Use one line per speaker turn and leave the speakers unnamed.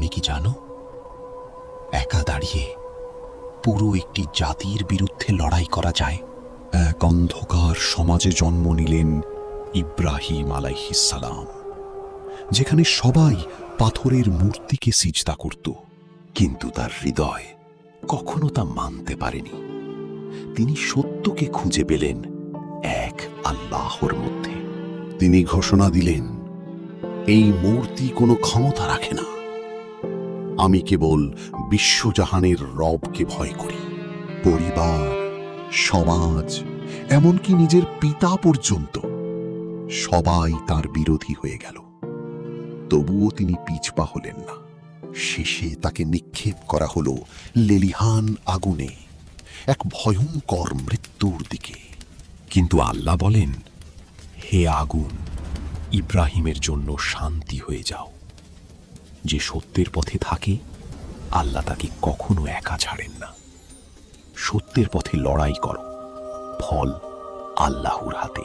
তুমি কি জানো, একা দাঁড়িয়ে পুরো একটি জাতির বিরুদ্ধে লড়াই করা যায়? এক অন্ধকার সমাজে জন্ম নিলেন ইব্রাহিম আলাইহিস সালাম, যেখানে সবাই পাথরের মূর্তিকে সিজদা করত। কিন্তু তার হৃদয় কখনো তা মানতে পারেনি। তিনি সত্যকে খুঁজে পেলেন এক আল্লাহর মধ্যে। তিনি ঘোষণা দিলেন, এই মূর্তি কোনো ক্ষমতা রাখে না। আমি কেবল বিশ্বজাহানের রবকে ভয় করি। পরিবার, সমাজ, এমনকি নিজের পিতা পর্যন্ত সবাই তার বিরোধী হয়ে গেল। তবুও তিনি পিছপা হলেন না। শেষে তাকে নিক্ষেপ করা হলো লেলিহান আগুনে, এক ভয়ঙ্কর মৃত্যুর দিকে। কিন্তু আল্লাহ বলেন, হে আগুন, ইব্রাহিমের জন্য শান্তি হয়ে যাও। যে সত্যের পথে থাকে, আল্লাহ তাকে কখনো একা ছাড়েন না। সত্যের পথে লড়াই করো, ফল আল্লাহর হাতে।